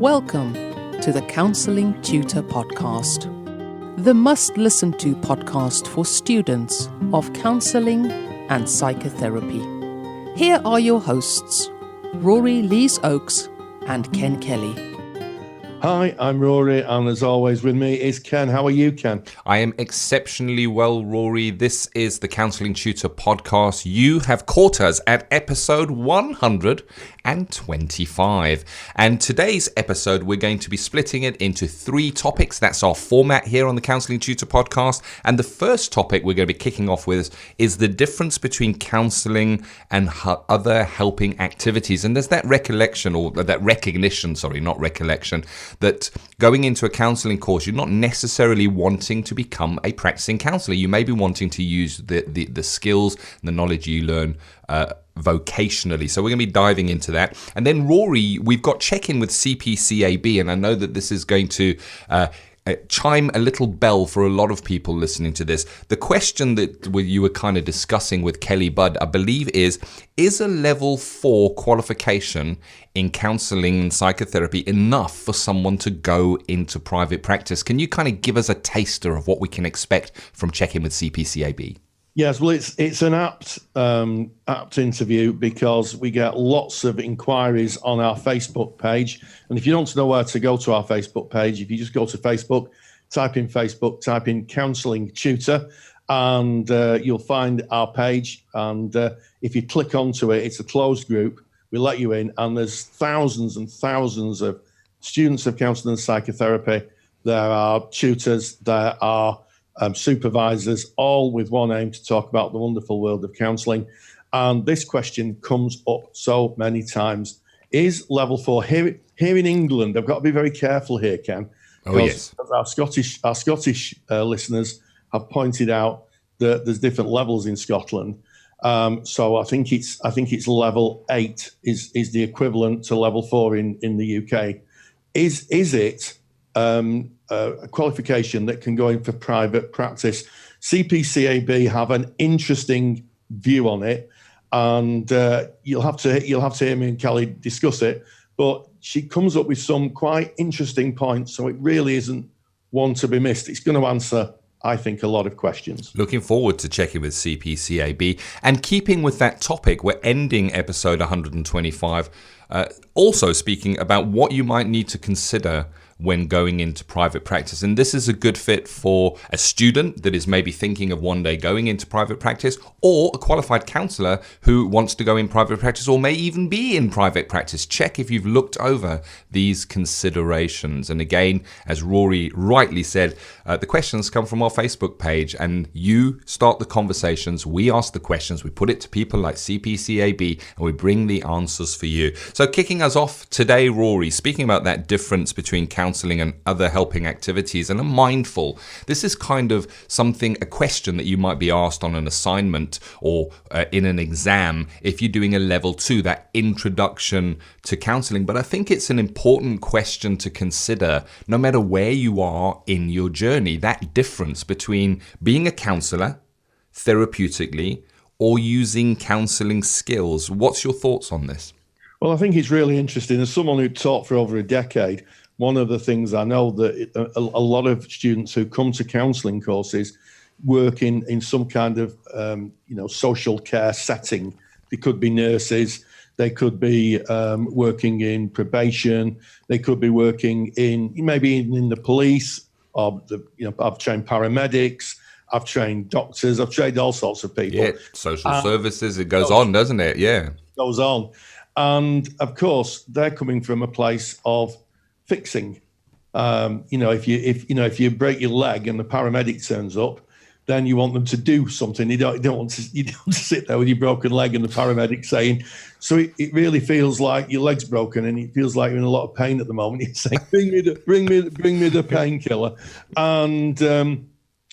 Welcome to the Counselling Tutor Podcast, the must-listen-to podcast for students of counselling and psychotherapy. Here are your hosts, Rory Lees-Oakes and Ken Kelly. Hi, I'm Rory, and as always with me is Ken. How are you, Ken? I am exceptionally well, Rory. This is the Counselling Tutor Podcast. You have caught us at episode 125. And today's episode, we're going to be splitting it into 3 topics. That's our format here on the Counselling Tutor Podcast. And the first topic we're going to be kicking off with is the difference between counselling and other helping activities. And there's that recognition, that going into a counselling course, you're not necessarily wanting to become a practicing counsellor. You may be wanting to use the skills and the knowledge you learn vocationally. So we're going to be diving into that. And then Rory, we've got check-in with CPCAB, and I know that this is going to chime a little bell for a lot of people listening to this. The question that you were kind of discussing with Kelly Budd, I believe, is a level 4 qualification in counselling and psychotherapy enough for someone to go into private practice? Can you kind of give us a taster of what we can expect from check-in with CPCAB? Yes, well, it's an apt interview because we get lots of inquiries on our Facebook page. And if you don't know where to go to our Facebook page, if you just go to Facebook, type in Counselling Tutor, and you'll find our page. And if you click onto it, it's a closed group. We let you in, and there's thousands and thousands of students of counselling and psychotherapy. There are tutors, there are supervisors, all with one aim to talk about the wonderful world of counselling. And this question comes up so many times. Is level 4 here in England? I've got to be very careful here, Ken. Oh, yes. Our Scottish listeners have pointed out that there's different levels in Scotland. So I think it's level 8 is the equivalent to level 4 in the UK. Is it a qualification that can go in for private practice? CPCAB have an interesting view on it, and you'll have to hear me and Kelly discuss it. But she comes up with some quite interesting points, so it really isn't one to be missed. It's going to answer, I think, a lot of questions. Looking forward to checking with CPCAB. And keeping with that topic, we're ending episode 125, also speaking about what you might need to consider when going into private practice. And this is a good fit for a student that is maybe thinking of one day going into private practice, or a qualified counsellor who wants to go in private practice or may even be in private practice. Check if you've looked over these considerations. And again, as Rory rightly said, the questions come from our Facebook page, and you start the conversations. We ask the questions, we put it to people like CPCAB, and we bring the answers for you. So kicking us off today, Rory, speaking about that difference between counselling and other helping activities, and I'm mindful this is kind of a question that you might be asked on an assignment or in an exam if you're doing a level 2, that introduction to counselling. But I think it's an important question to consider no matter where you are in your journey, that difference between being a counsellor therapeutically or using counselling skills. What's your thoughts on this? Well, I think it's really interesting. As someone who taught for over a decade, one of the things I know that a lot of students who come to counselling courses work in some kind of social care setting. They could be nurses, they could be working in probation, they could be working in the police. I've trained paramedics, I've trained doctors, I've trained all sorts of people. Yeah, social services. It goes on, doesn't it? Yeah, goes on, and of course they're coming from a place of fixing. If you break your leg and the paramedic turns up, then you want them to do something. You don't want to sit there with your broken leg and the paramedic saying. So it really feels like your leg's broken and it feels like you're in a lot of pain at the moment. You're saying, bring me the painkiller. And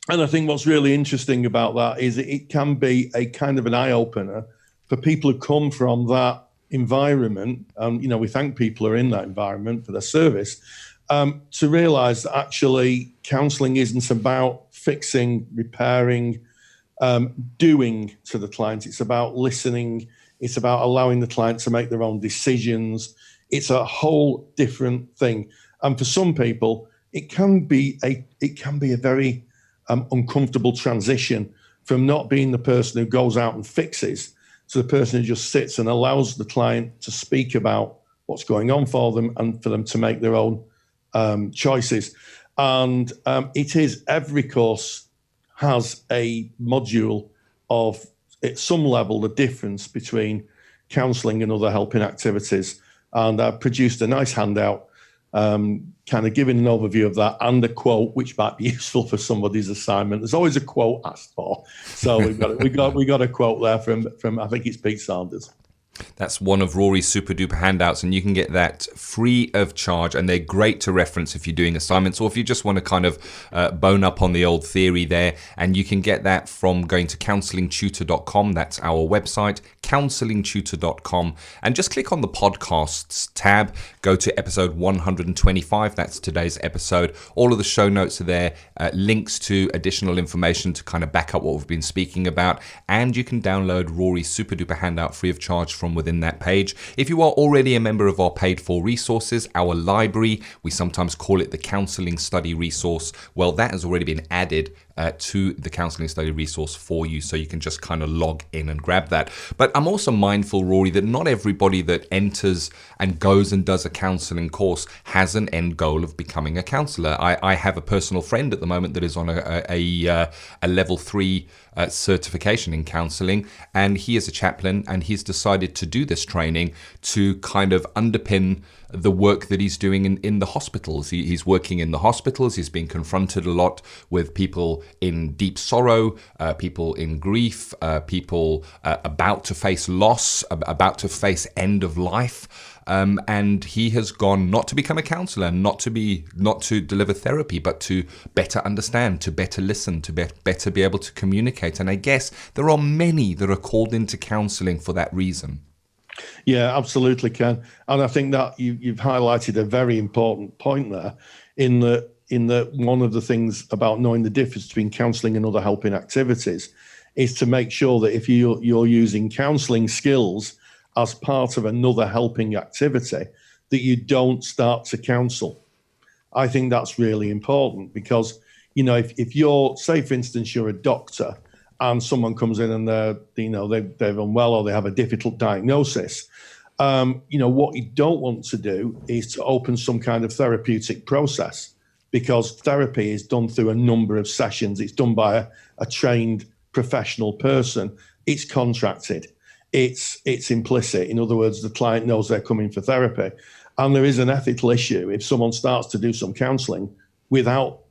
I think what's really interesting about that is it can be a kind of an eye opener for people who come from that environment, and we thank people who are in that environment for their service, to realise that actually counselling isn't about fixing, repairing, doing to the client. It's about listening. It's about allowing the client to make their own decisions. It's a whole different thing. And for some people, it can be a very uncomfortable transition from not being the person who goes out and fixes to the person who just sits and allows the client to speak about what's going on for them and for them to make their own choices. And it is, every course has a module of, at some level, the difference between counselling and other helping activities. And I've produced a nice handout kind of giving an overview of that and a quote, which might be useful for somebody's assignment. There's always a quote asked for. So we got a quote there from I think it's Pete Sanders. That's one of Rory's super duper handouts, and you can get that free of charge, and they're great to reference if you're doing assignments or if you just want to kind of bone up on the old theory there. And you can get that from going to counsellingtutor.com. That's our website, counsellingtutor.com, and just click on the podcasts tab, go to episode 125. That's today's episode. All of the show notes are there, links to additional information to kind of back up what we've been speaking about, and you can download Rory's super duper handout free of charge from within that page. If you are already a member of our paid for resources, our library, we sometimes call it the Counselling Study Resource, well, that has already been added to the Counselling Study Resource for you, so you can just kind of log in and grab that. But I'm also mindful, Rory, that not everybody that enters and goes and does a counselling course has an end goal of becoming a counsellor. I have a personal friend at the moment that is on a level 3 certification in counselling, and he is a chaplain, and he's decided to do this training to kind of underpin the work that he's doing in the hospitals. He's working in the hospitals. He's being confronted a lot with people in deep sorrow, people in grief, people about to face loss, about to face end of life. And he has gone not to become a counsellor, not to deliver therapy, but to better understand, to better listen, to better be able to communicate. And I guess there are many that are called into counselling for that reason. Yeah, absolutely, Ken. And I think that you've highlighted a very important point there, in that one of the things about knowing the difference between counselling and other helping activities is to make sure that if you're using counselling skills as part of another helping activity, that you don't start to counsel. I think that's really important because, if you're, say, for instance, you're a doctor and someone comes in and they're unwell or they have a difficult diagnosis, what you don't want to do is to open some kind of therapeutic process, because therapy is done through a number of sessions. It's done by a trained professional person. It's contracted. It's implicit. In other words, the client knows they're coming for therapy. And there is an ethical issue if someone starts to do some counselling without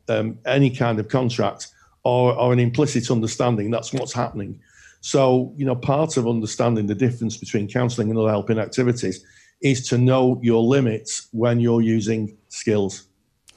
any kind of contract or an implicit understanding. That's what's happening. So, part of understanding the difference between counselling and other helping activities is to know your limits when you're using skills.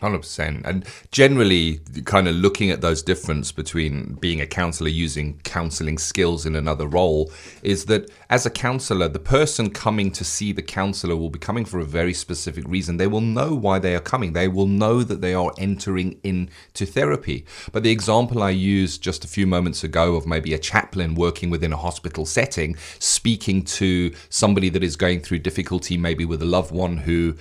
100%. And generally, kind of looking at those difference between being a counsellor using counselling skills in another role is that as a counsellor, the person coming to see the counsellor will be coming for a very specific reason. They will know why they are coming. They will know that they are entering into therapy. But the example I used just a few moments ago of maybe a chaplain working within a hospital setting, speaking to somebody that is going through difficulty, maybe with a loved one who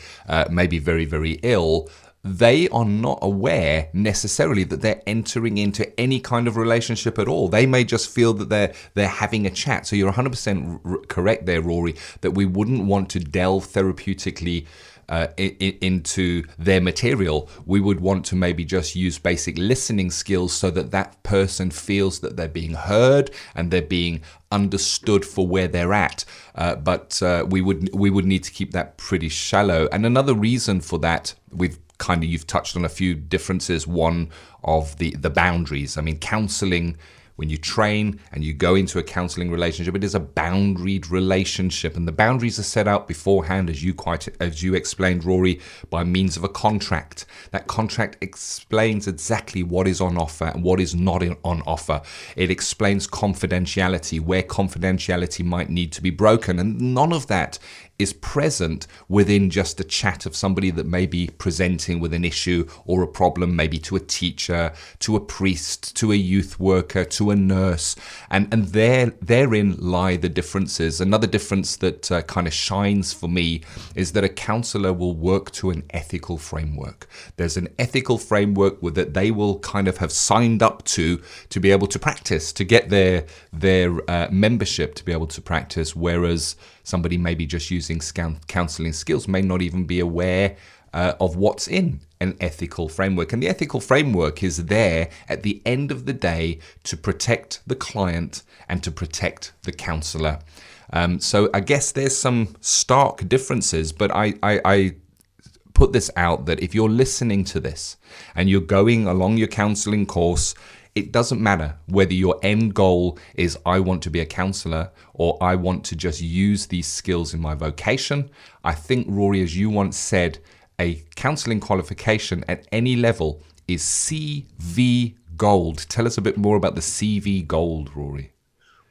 may be very, very ill, they are not aware necessarily that they're entering into any kind of relationship at all. They may just feel that they're having a chat. So you're 100% correct there, Rory, that we wouldn't want to delve therapeutically into their material. We would want to maybe just use basic listening skills so that that person feels that they're being heard and they're being understood for where they're at. But we would need to keep that pretty shallow. And another reason for that, you've touched on a few differences. One of the boundaries. I mean, counselling, when you train and you go into a counselling relationship, it is a boundaried relationship, and the boundaries are set out beforehand, as you explained, Rory, by means of a contract. That contract explains exactly what is on offer and what is not on offer. It explains confidentiality, where confidentiality might need to be broken, and none of that is present within just a chat of somebody that may be presenting with an issue or a problem, maybe to a teacher, to a priest, to a youth worker, to a nurse. And therein lie the differences. Another difference that kind of shines for me is that a counsellor will work to an ethical framework. There's an ethical framework that they will kind of have signed up to be able to practice, to get their membership to be able to practice, whereas somebody maybe just using counselling skills may not even be aware of what's in an ethical framework. And the ethical framework is there at the end of the day to protect the client and to protect the counsellor. So I guess there's some stark differences, but I put this out that if you're listening to this and you're going along your counselling course, it doesn't matter whether your end goal is I want to be a counsellor or I want to just use these skills in my vocation. I think, Rory, as you once said, a counselling qualification at any level is CV Gold. Tell us a bit more about the CV Gold, Rory.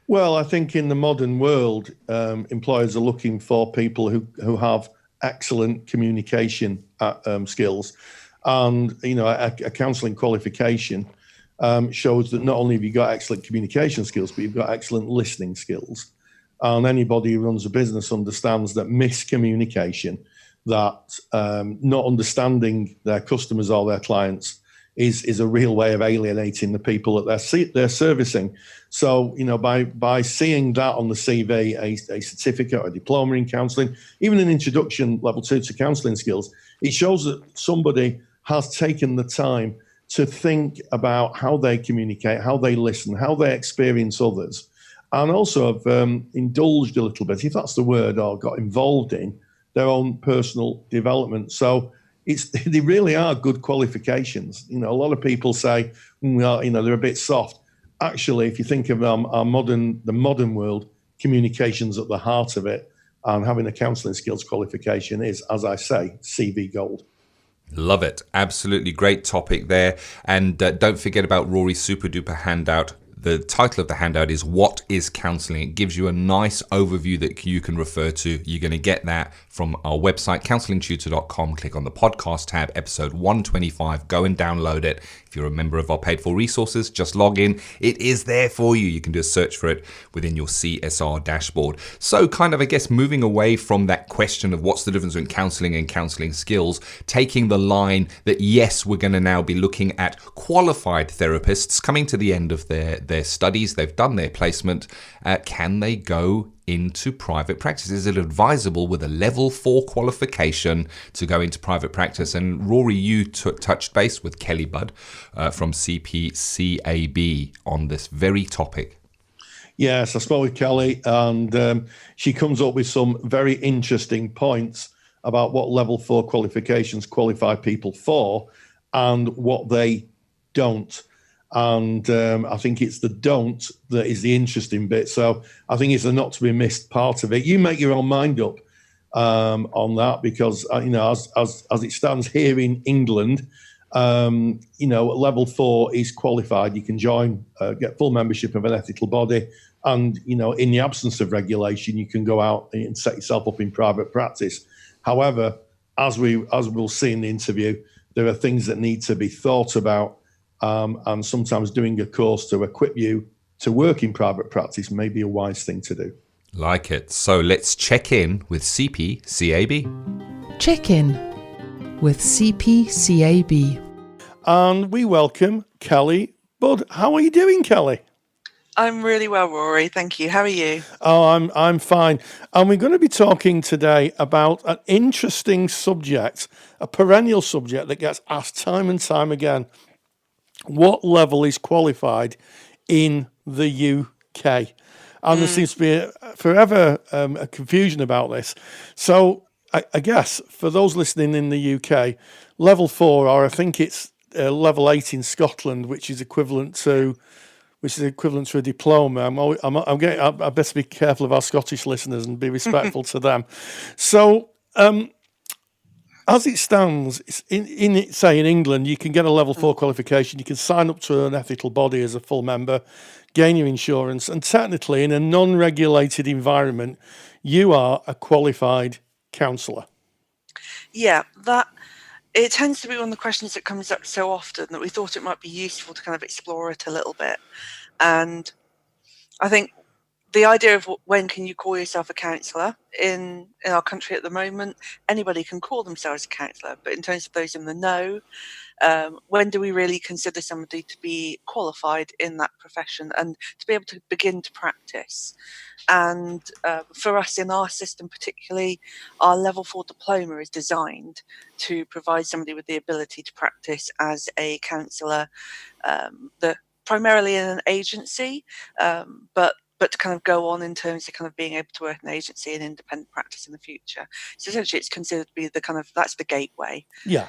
Well, I think in the modern world, employers are looking for people who have excellent communication skills. And, a counselling qualification shows that not only have you got excellent communication skills, but you've got excellent listening skills. And anybody who runs a business understands that miscommunication, that not understanding their customers or their clients is a real way of alienating the people that they're servicing. So, by seeing that on the CV, a certificate or a diploma in counselling, even an introduction level 2 to counselling skills, it shows that somebody has taken the time to think about how they communicate, how they listen, how they experience others, and also have indulged a little bit, if that's the word, or got involved in their own personal development. So they really are good qualifications. A lot of people say, well, they're a bit soft. Actually, if you think of the modern world, communication's at the heart of it, and having a counselling skills qualification is, as I say, CV Gold. Love it. Absolutely great topic there. And don't forget about Rory's super duper handout. The title of the handout is What is Counselling? It gives you a nice overview that you can refer to. You're going to get that from our website, counsellingtutor.com. Click on the podcast tab, episode 125. Go and download it. If you're a member of our paid for resources, just log in. It is there for you. You can do a search for it within your CSR dashboard. So kind of, I guess, moving away from that question of what's the difference between counselling and counselling skills, taking the line that, yes, we're going to now be looking at qualified therapists coming to the end of their studies. They've done their placement. Can they go into private practice? Is it advisable with a level 4 qualification to go into private practice? And Rory, you touched base with Kelly Budd from CPCAB on this very topic. Yes, I spoke with Kelly, and she comes up with some very interesting points about what level 4 qualifications qualify people for and what they don't. And I think it's the don't that is the interesting bit. So I think it's a not to be missed part of it. You make your own mind up on that, because as it stands here in England, level 4 is qualified. You can join, get full membership of an ethical body, and in the absence of regulation, you can go out and set yourself up in private practice. However, as we'll see in the interview, there are things that need to be thought about. And sometimes doing a course to equip you to work in private practice may be a wise thing to do. Like it. So let's check in with CPCAB. Check in with CPCAB. And we welcome Kelly Budd. How are you doing, Kelly? I'm really well, Rory. Thank you. How are you? Oh, I'm fine. And we're going to be talking today about an interesting subject, a perennial subject that gets asked time and time again. What level is qualified in the UK? And there seems to be forever a confusion about this. So I guess for those listening in the UK, level 4, or I think it's level 8 in Scotland, which is equivalent to a diploma. I best be careful of our Scottish listeners and be respectful to them. So. As it stands, in England, you can get a level 4 qualification. You can sign up to an ethical body as a full member, gain your insurance, and technically, in a non-regulated environment, you are a qualified counsellor. Yeah, that it tends to be one of the questions that comes up so often that we thought it might be useful to kind of explore it a little bit. And I think the idea of when can you call yourself a counsellor in our country at the moment, anybody can call themselves a counsellor. But in terms of those in the know, when do we really consider somebody to be qualified in that profession and to be able to begin to practice? And for us in our system particularly, our level 4 diploma is designed to provide somebody with the ability to practice as a counsellor, primarily in an agency, but to kind of go on in terms of kind of being able to work in an agency and independent practice in the future. So essentially it's considered to be that's the gateway. Yeah.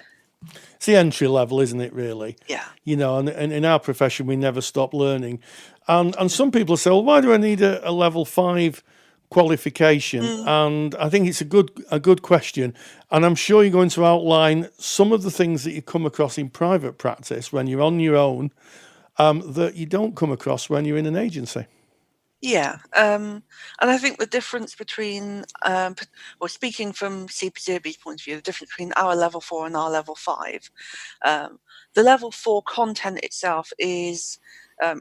It's the entry level, isn't it, really? Yeah. And in our profession, we never stop learning. And some people say, well, why do I need a level 5 qualification? And I think it's a good question. And I'm sure you're going to outline some of the things that you come across in private practice when you're on your own that you don't come across when you're in an agency. Yeah, and I think the difference between, speaking from CPCAB's point of view, the difference between our level 4 and our level 5, the level 4 content itself is,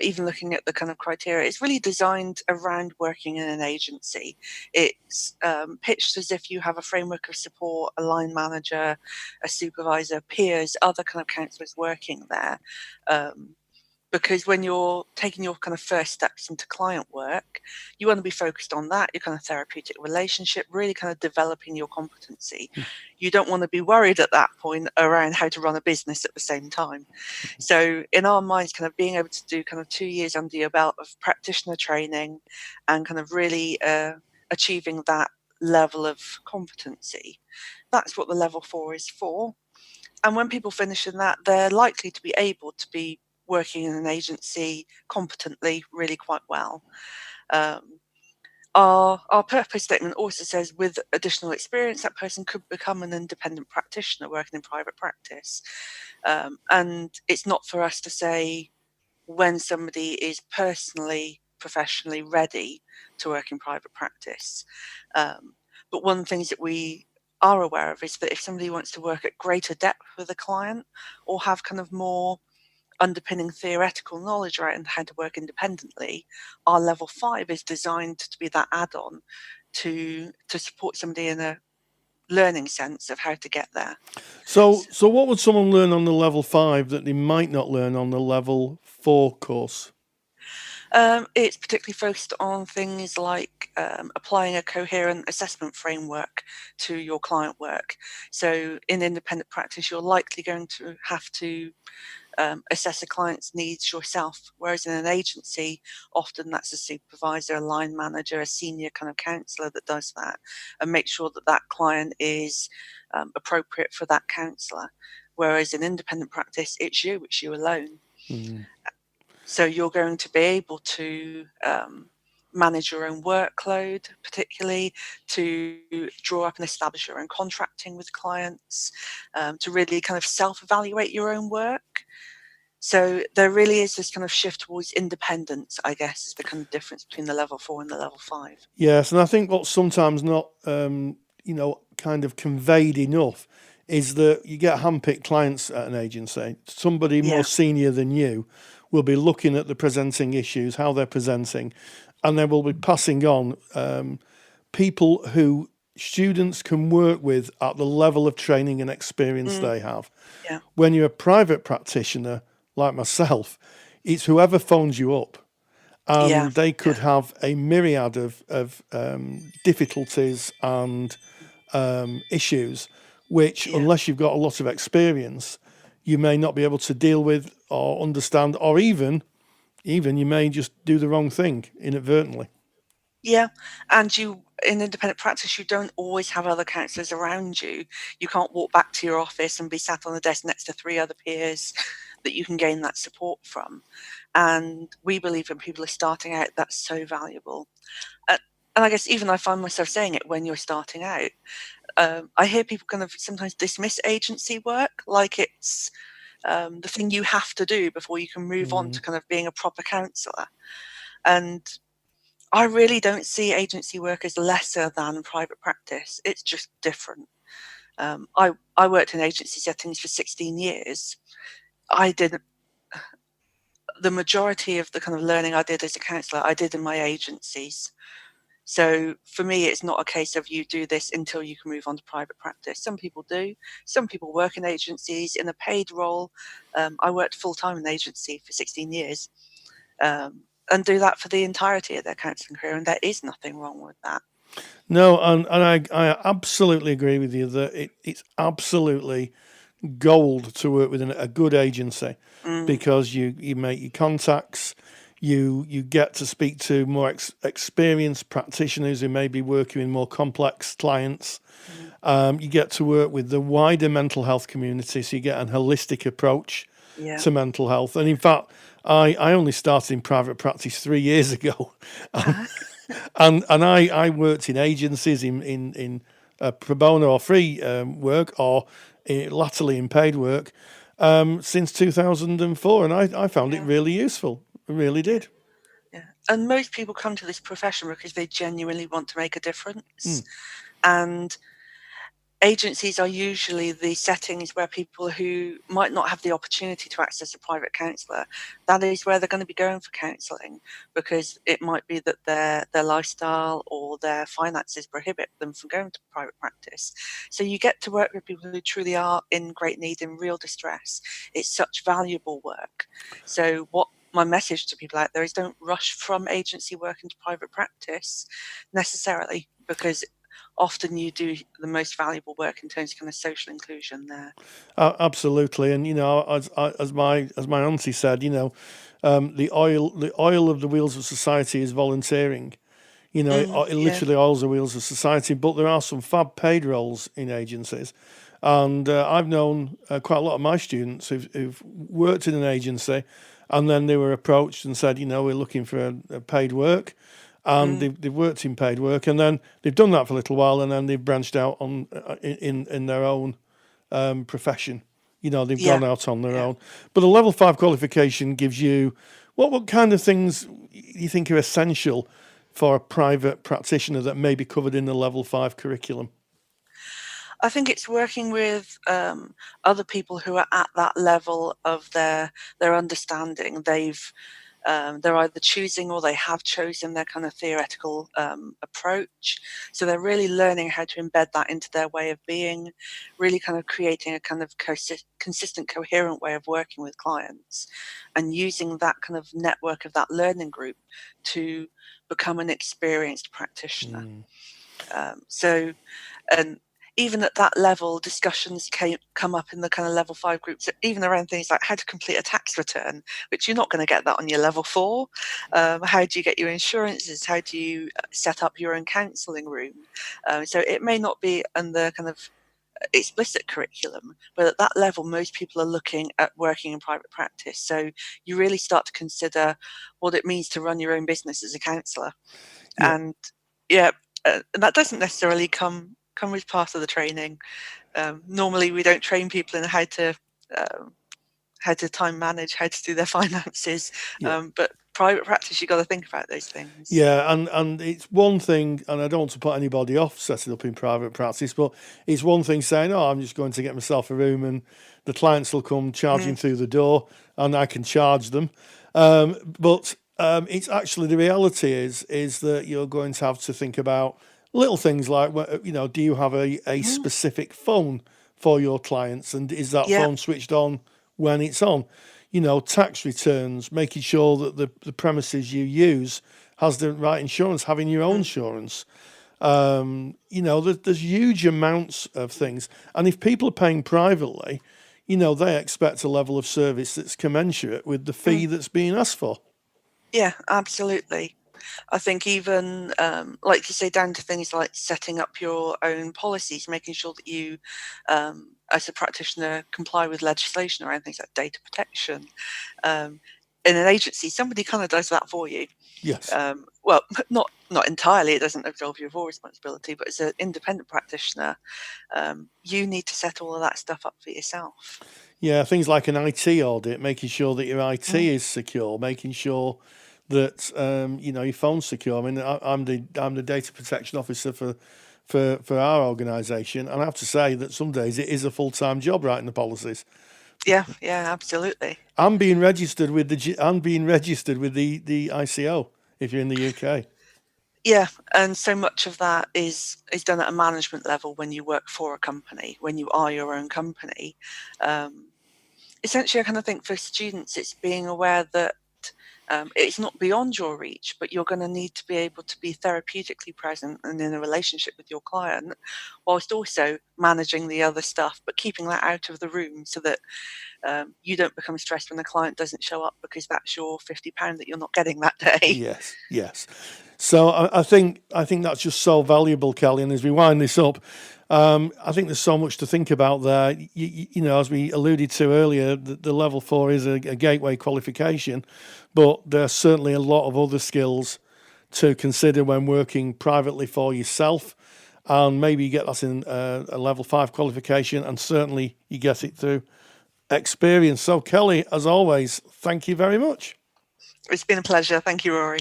even looking at the kind of criteria, it's really designed around working in an agency. It's pitched as if you have a framework of support, a line manager, a supervisor, peers, other kind of counsellors working there. Because when you're taking your kind of first steps into client work, you want to be focused on that, your kind of therapeutic relationship, really kind of developing your competency. You don't want to be worried at that point around how to run a business at the same time. So in our minds, kind of being able to do kind of 2 years under your belt of practitioner training and kind of really achieving that level of competency, that's what the level 4 is for. And when people finish in that, they're likely to be able to be working in an agency competently really quite well. Our purpose statement also says with additional experience, that person could become an independent practitioner working in private practice. And it's not for us to say when somebody is personally, professionally ready to work in private practice. But one of the things that we are aware of is that if somebody wants to work at greater depth with a client or have kind of more underpinning theoretical knowledge around how to work independently, our level 5 is designed to be that add-on to support somebody in a learning sense of how to get there. So what would someone learn on the level 5 that they might not learn on the level 4 course? It's particularly focused on things like applying a coherent assessment framework to your client work. So in independent practice, you're likely going to have to assess a client's needs yourself, whereas in an agency, often that's a supervisor, a line manager, a senior kind of counsellor that does that and make sure that that client is appropriate for that counsellor. Whereas in independent practice, it's you alone. So you're going to be able to manage your own workload, particularly to draw up and establish your own contracting with clients, to really kind of self-evaluate your own work. So there really is this kind of shift towards independence, I guess, is the kind of difference between the level 4 and the level 5. Yes, and I think what's sometimes not, kind of conveyed enough is that you get handpicked clients at an agency. Somebody more senior than you will be looking at the presenting issues, how they're presenting, and they will be passing on people who students can work with at the level of training and experience they have. Yeah. When you're a private practitioner, like myself, it's whoever phones you up. And they could have a myriad of difficulties and issues, which, unless you've got a lot of experience, you may not be able to deal with or understand, or even you may just do the wrong thing inadvertently. Yeah, and you, in independent practice, you don't always have other counsellors around you. You can't walk back to your office and be sat on the desk next to 3 other peers that you can gain that support from. And we believe when people are starting out, that's so valuable. And I guess even I find myself saying it when you're starting out. I hear people kind of sometimes dismiss agency work like it's the thing you have to do before you can move on to kind of being a proper counsellor. And I really don't see agency work as lesser than private practice. It's just different. I worked in agency settings for 16 years. I did the majority of the kind of learning I did as a counsellor, I did in my agencies. So for me, it's not a case of you do this until you can move on to private practice. Some people do. Some people work in agencies in a paid role. I worked full-time in agency for 16 years and do that for the entirety of their counselling career, and there is nothing wrong with that. No, and I absolutely agree with you that it's absolutely gold to work with a good agency because you make your contacts, you get to speak to more experienced practitioners who may be working with more complex clients. You get to work with the wider mental health community, so you get a holistic approach to mental health. And in fact, I only started in private practice 3 years ago. And I worked in agencies in pro bono or free work, or latterly in paid work since 2004, and I found it really useful. I really did. Yeah, and most people come to this profession because they genuinely want to make a difference, and agencies are usually the settings where people who might not have the opportunity to access a private counsellor, that is where they're going to be going for counselling, because it might be that their lifestyle or their finances prohibit them from going to private practice. So you get to work with people who truly are in great need, in real distress. It's such valuable work. So what my message to people out there is, don't rush from agency work into private practice necessarily, because often you do the most valuable work in terms of kind of social inclusion there. Absolutely, and as my auntie said, the oil of the wheels of society is volunteering. It literally oils the wheels of society. But there are some fab paid roles in agencies, and I've known quite a lot of my students who've worked in an agency, and then they were approached and said, we're looking for a paid work. And they've worked in paid work, and then they've done that for a little while, and then they've branched out on in their own profession. They've gone out on their own. But a level 5 qualification gives you what kind of things you think are essential for a private practitioner that may be covered in the level 5 curriculum? I think it's working with other people who are at that level of their understanding. They're either choosing or they have chosen their kind of theoretical approach. So they're really learning how to embed that into their way of being, really kind of creating a kind of consistent, coherent way of working with clients, and using that kind of network of that learning group to become an experienced practitioner. And even at that level, discussions come up in the kind of level 5 groups, even around things like how to complete a tax return, which you're not going to get that on your level 4. How do you get your insurances? How do you set up your own counselling room? So it may not be in the kind of explicit curriculum, but at that level, most people are looking at working in private practice. So you really start to consider what it means to run your own business as a counsellor. And that doesn't necessarily come as part of the training. Normally we don't train people in how to time manage, how to do their finances, but private practice, you've got to think about those things. And it's one thing, and I don't want to put anybody off setting up in private practice, but it's one thing saying, I'm just going to get myself a room and the clients will come charging through the door and I can charge them, but it's actually, the reality is that you're going to have to think about little things like, do you have a specific phone for your clients, and is that phone switched on when it's on? Tax returns, making sure that the premises you use has the right insurance, having your own insurance. There's huge amounts of things. And if people are paying privately, they expect a level of service that's commensurate with the fee that's being asked for. Yeah, absolutely. I think even, like you say, down to things like setting up your own policies, making sure that you, as a practitioner, comply with legislation around things like data protection. In an agency, somebody kind of does that for you. Yes. Well, not entirely. It doesn't absolve you of all responsibility, but as an independent practitioner, you need to set all of that stuff up for yourself. Yeah, things like an IT audit, making sure that your IT is secure, making sure that your phone's secure. I mean, I'm the data protection officer for our organisation, and I have to say that some days it is a full-time job writing the policies. Yeah, absolutely. I'm being registered with the ICO if you're in the UK. Yeah, and so much of that is done at a management level when you work for a company, when you are your own company. Essentially, I kind of think for students, it's being aware that it's not beyond your reach, but you're going to need to be able to be therapeutically present and in a relationship with your client, whilst also managing the other stuff, but keeping that out of the room so that you don't become stressed when the client doesn't show up because that's your £50 that you're not getting that day. Yes. So I think that's just so valuable, Kelly. And as we wind this up, I think there's so much to think about there. You know, as we alluded to earlier, the level 4 is a gateway qualification, but there's certainly a lot of other skills to consider when working privately for yourself. And maybe you get that in a level 5 qualification, and certainly you get it through experience. So, Kelly, as always, thank you very much. It's been a pleasure. Thank you, Rory.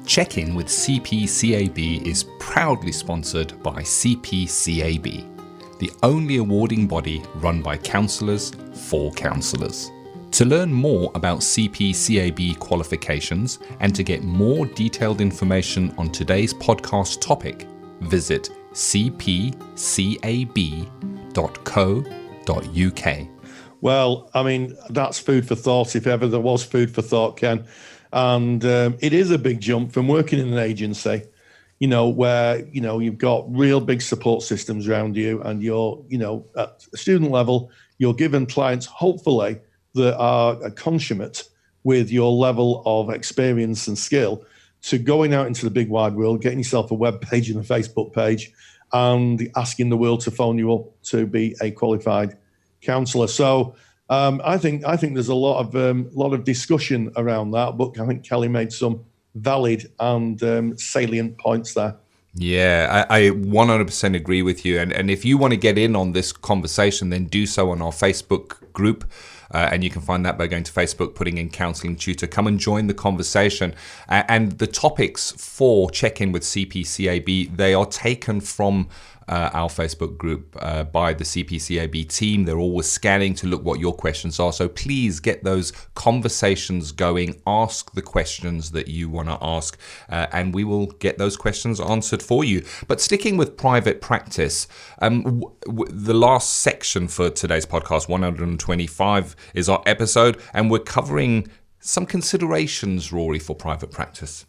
Check-in with CPCAB is proudly sponsored by CPCAB, the only awarding body run by counsellors for counsellors. To learn more about CPCAB qualifications and to get more detailed information on today's podcast topic, visit cpcab.co.uk. Well, I mean, that's food for thought, if ever there was food for thought, Ken. And it is a big jump from working in an agency, you know, where, you know, you've got real big support systems around you, and you're, you know, at a student level, you're given clients, hopefully, that are consummate with your level of experience and skill, to going out into the big wide world, getting yourself a web page and a Facebook page, and asking the world to phone you up to be a qualified counsellor. So I think there's a lot of discussion around that, but I think Kelly made some valid and salient points there. Yeah, I 100% agree with you. And if you want to get in on this conversation, then do so on our Facebook group. And you can find that by going to Facebook, putting in Counselling Tutor. Come and join the conversation. And the topics for Check-In with CPCAB, they are taken from our Facebook group by the CPCAB team. They're always scanning to look what your questions are. So please get those conversations going. Ask the questions that you want to ask, and we will get those questions answered for you. But sticking with private practice, the last section for today's podcast, 125, is our episode, and we're covering some considerations, Rory, for private practice.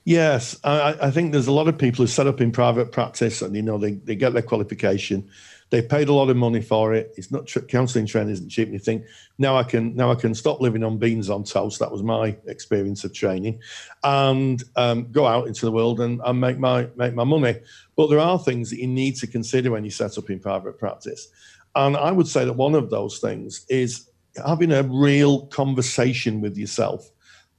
Yes, I think there's a lot of people who set up in private practice, and, you know, they get their qualification. They paid a lot of money for it. It's not counselling training isn't cheap. And you think, now I can stop living on beans on toast. That was my experience of training, and go out into the world and make my money. But there are things that you need to consider when you set up in private practice. And I would say that one of those things is having a real conversation with yourself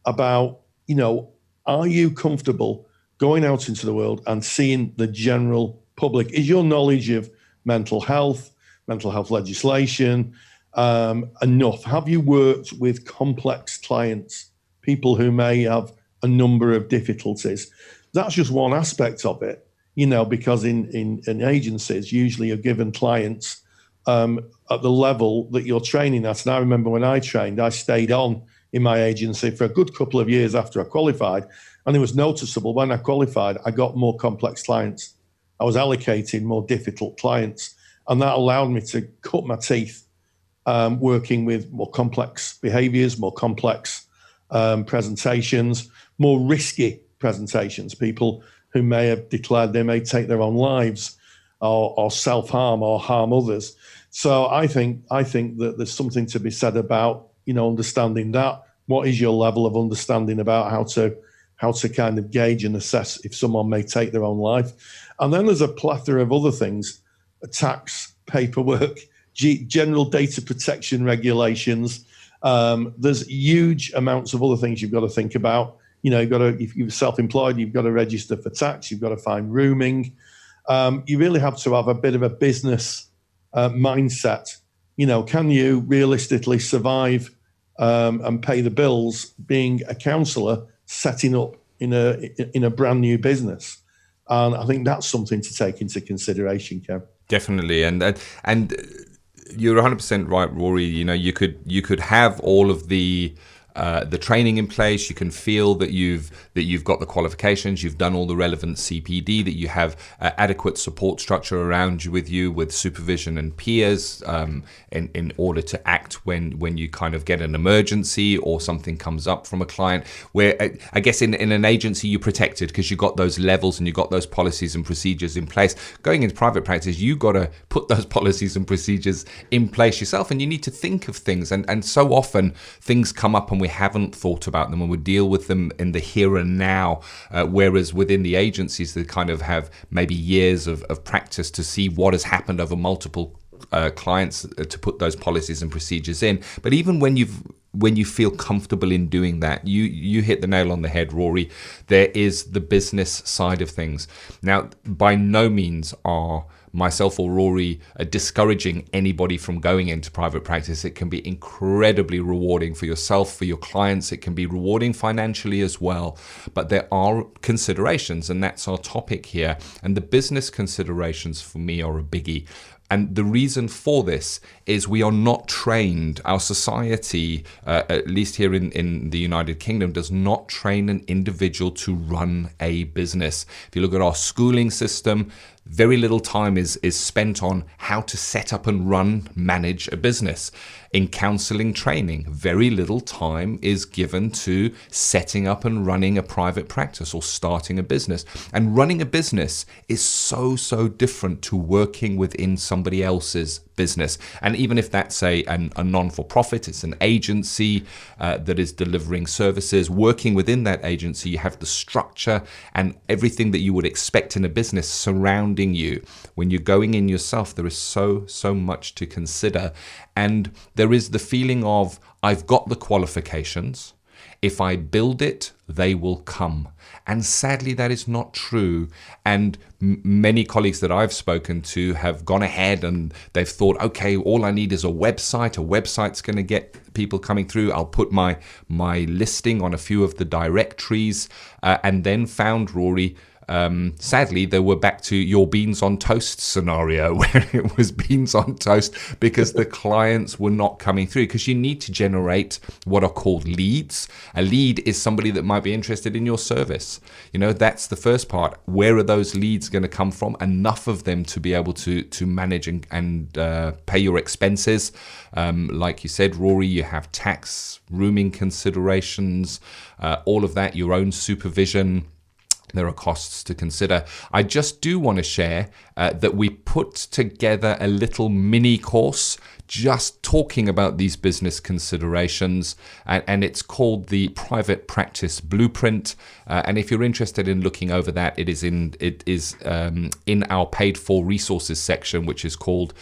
about, you know, are you comfortable going out into the world and seeing the general public? Is your knowledge of mental health legislation enough? Have you worked with complex clients, people who may have a number of difficulties? That's just one aspect of it, you know, because in agencies, usually you're given clients at the level that you're training at. And I remember when I trained, I stayed on in my agency for a good couple of years after I qualified. And it was noticeable when I qualified, I got more complex clients. I was allocated more difficult clients. And that allowed me to cut my teeth working with more complex behaviors, more complex presentations, more risky presentations, people who may have declared they may take their own lives or self-harm or harm others. So I think that there's something to be said about, you know, understanding that. What is your level of understanding about how to kind of gauge and assess if someone may take their own life? And then there's a plethora of other things: tax, paperwork, general data protection regulations. There's huge amounts of other things you've got to think about. You know, if you're self-employed, you've got to register for tax, you've got to find rooming. You really have to have a bit of a business mindset. You know, can you realistically survive and pay the bills being a counsellor setting up in a brand new business. And I think that's something to take into consideration, Kev. Definitely, and you're 100% right, Rory. You know, you could have all of the training in place. You can feel that you've got the qualifications, you've done all the relevant CPD, that you have adequate support structure around you with supervision and peers in order to act when you kind of get an emergency or something comes up from a client. Where I guess in an agency you're protected because you've got those levels and you've got those policies and procedures in place. Going into private practice, you've got to put those policies and procedures in place yourself, and you need to think of things. And so often things come up and we haven't thought about them, and we deal with them in the here and now, whereas within the agencies they kind of have maybe years of practice to see what has happened over multiple clients to put those policies and procedures in. But even when you feel comfortable in doing that, you hit the nail on the head, Rory. There is the business side of things. Now, by no means are myself or Rory discouraging anybody from going into private practice. It can be incredibly rewarding for yourself, for your clients. It can be rewarding financially as well. But there are considerations, and that's our topic here. And the business considerations for me are a biggie. And the reason for this is we are not trained. Our society, at least here in the United Kingdom, does not train an individual to run a business. If you look at our schooling system, very little time is spent on how to set up and manage a business. In counselling training, very little time is given to setting up and running a private practice or starting a business. And running a business is so different to working within somebody else's business. And even if that's a non-for-profit, it's an agency that is delivering services, working within that agency, you have the structure and everything that you would expect in a business surrounding you. When you're going in yourself, there is so much to consider. And there is the feeling of, I've got the qualifications. If I build it, they will come. And sadly, that is not true. And many colleagues that I've spoken to have gone ahead and they've thought, okay, all I need is a website. A website's going to get people coming through. I'll put my listing on a few of the directories, and then found, Rory, sadly, they were back to your beans on toast scenario, where it was beans on toast because the clients were not coming through. Because you need to generate what are called leads. A lead is somebody that might be interested in your service. You know, that's the first part. Where are those leads going to come from? Enough of them to be able to manage and pay your expenses. Like you said, Rory, you have tax, rooming considerations, all of that, your own supervision. There are costs to consider. I just do want to share that we put together a little mini course just talking about these business considerations, and it's called the Private Practice Blueprint. And if you're interested in looking over that, it is in our paid for resources section, which is called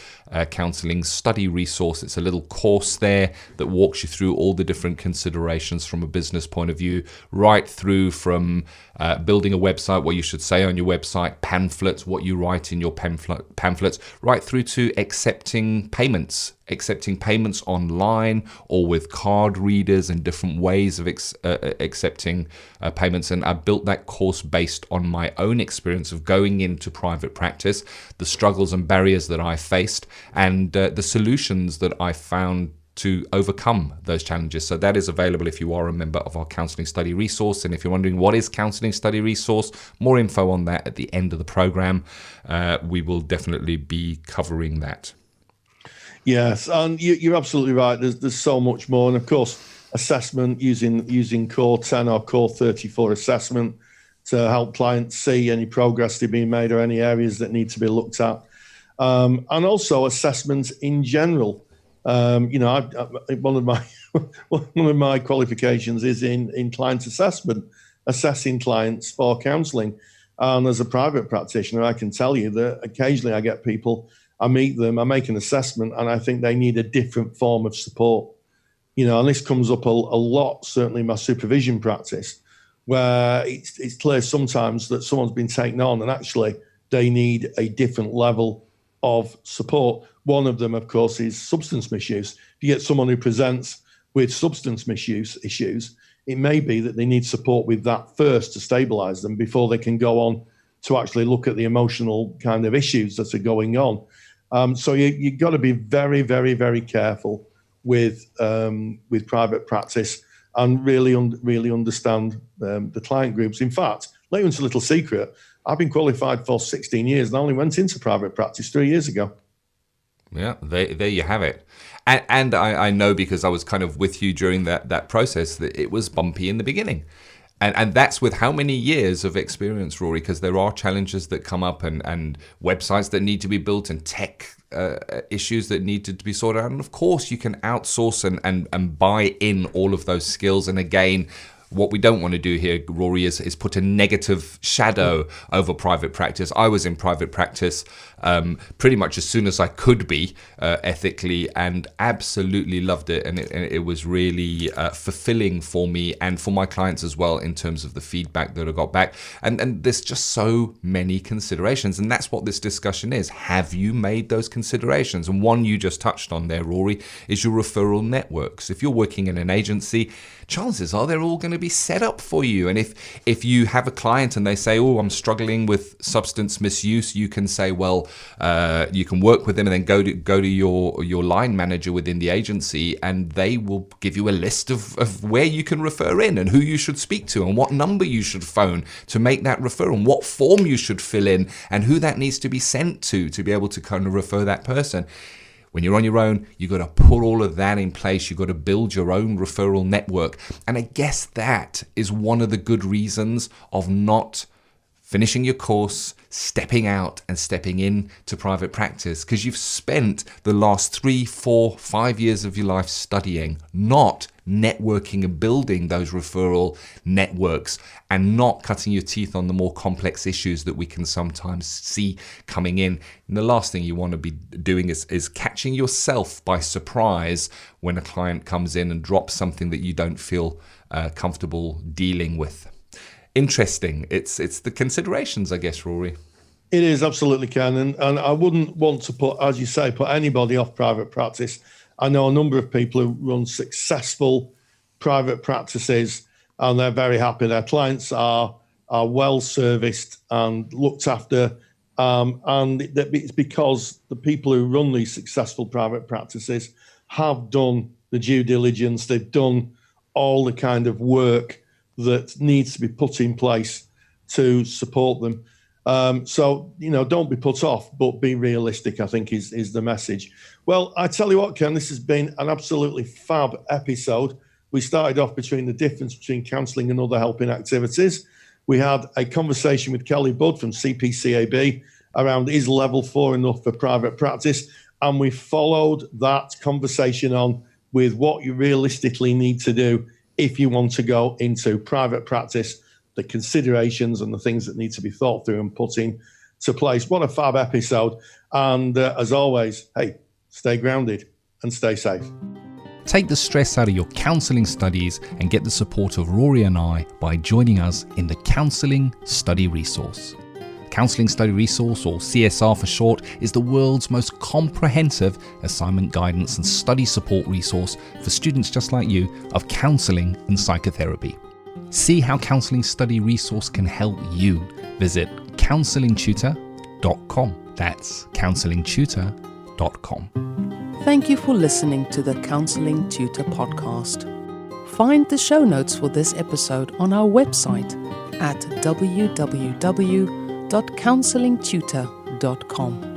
Counselling Study Resource. It's a little course there that walks you through all the different considerations from a business point of view, right through from building a website, what you should say on your website, pamphlets, what you write in your pamphlets, right through to accepting payments online or with card readers and different ways of accepting payments. And I built that course based on my own experience of going into private practice, the struggles and barriers that I faced, and the solutions that I found to overcome those challenges. So that is available if you are a member of our Counselling Study Resource. And if you're wondering what is Counselling Study Resource, more info on that at the end of the program. We will definitely be covering that. Yes, and you're absolutely right. There's so much more. And of course, assessment using Core 10 or Core 34 assessment to help clients see any progress they're being made or any areas that need to be looked at. And also assessments in general. One of my qualifications is in client assessment, assessing clients for counselling. And as a private practitioner, I can tell you that occasionally I get people, I meet them, I make an assessment, and I think they need a different form of support. You know, and this comes up a lot, certainly in my supervision practice, where it's clear sometimes that someone's been taken on and actually they need a different level of support. One of them, of course, is substance misuse. If you get someone who presents with substance misuse issues, it may be that they need support with that first to stabilize them before they can go on to actually look at the emotional kind of issues that are going on. So you've got to be very, very, very careful with private practice and really understand the client groups. In fact, let you into a little secret. I've been qualified for 16 years and I only went into private practice 3 years ago. Yeah, there you have it. And I know, because I was kind of with you during that process, that it was bumpy in the beginning. And that's with how many years of experience, Rory, because there are challenges that come up and websites that need to be built and tech issues that need to be sorted out. And of course, you can outsource and buy in all of those skills. And again, what we don't want to do here, Rory, is put a negative shadow over private practice. I was in private practice pretty much as soon as I could be ethically, and absolutely loved it. And it was really fulfilling for me and for my clients as well, in terms of the feedback that I got back. And there's just so many considerations. And that's what this discussion is. Have you made those considerations? And one you just touched on there, Rory, is your referral networks. If you're working in an agency, chances are they're all going to be set up for you. And if you have a client and they say, oh, I'm struggling with substance misuse, you can say, well, you can work with them and then go to your line manager within the agency, and they will give you a list of where you can refer in and who you should speak to and what number you should phone to make that referral and what form you should fill in and who that needs to be sent to be able to kind of refer that person. When you're on your own, you've got to put all of that in place. You've got to build your own referral network. And I guess that is one of the good reasons of not finishing your course, stepping out and stepping into private practice, because you've spent the last 3, 4, 5 years of your life studying, not networking and building those referral networks, and not cutting your teeth on the more complex issues that we can sometimes see coming in. And the last thing you want to be doing is catching yourself by surprise when a client comes in and drops something that you don't feel comfortable dealing with. Interesting. It's the considerations, I guess, Rory. It is, absolutely, Ken. And I wouldn't want to put anybody off private practice. I know a number of people who run successful private practices and they're very happy. Their clients are well serviced and looked after. And it's because the people who run these successful private practices have done the due diligence. They've done all the kind of work that needs to be put in place to support them. So, don't be put off, but be realistic, I think is the message. Well, I tell you what, Ken, this has been an absolutely fab episode. We started off between the difference between counselling and other helping activities. We had a conversation with Kelly Budd from CPCAB around, is level 4 enough for private practice? And we followed that conversation on with what you realistically need to do if you want to go into private practice, the considerations and the things that need to be thought through and put into place. What a fab episode. And as always, hey, stay grounded and stay safe. Take the stress out of your counselling studies and get the support of Rory and I by joining us in the Counselling Study Resource. Counselling Study Resource, or CSR for short, is the world's most comprehensive assignment guidance and study support resource for students just like you of counselling and psychotherapy. See how Counselling Study Resource can help you. Visit counsellingtutor.com. That's counsellingtutor.com. Thank you for listening to the Counselling Tutor Podcast. Find the show notes for this episode on our website at www.counsellingtutor.com.